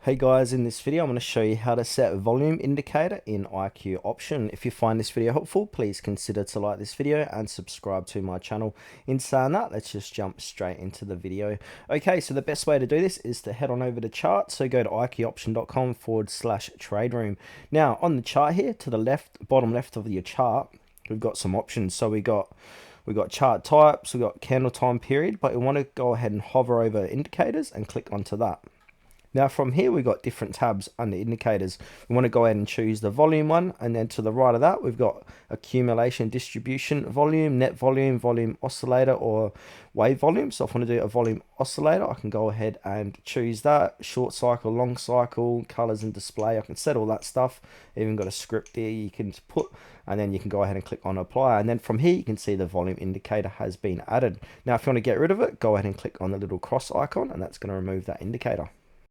Hey guys, in this video I'm going to show you how to set volume indicator in IQ Option. If you find this video helpful, please consider to like this video and subscribe to my channel. In saying that, let's just jump straight into the video. Okay, so the best way to do this is to head on over to chart. So go to iqoption.com/trade room. Now on the chart here to the left, bottom left of your chart, we've got some options. So we got chart types, we got candle time period, but we want to go ahead and hover over indicators and click onto that. Now from here we've got different tabs under indicators. We want to go ahead and choose the volume one, and then to the right of that we've got accumulation, distribution, volume, net volume, volume oscillator, or wave volume. So if I want to do a volume oscillator, I can go ahead and choose that. Short cycle, long cycle, colors and display, I can set all that stuff. Even got a script there you can put, and then you can go ahead and click on apply, and then from here you can see the volume indicator has been added. Now if you want to get rid of it, go ahead and click on the little cross icon, and that's going to remove that indicator.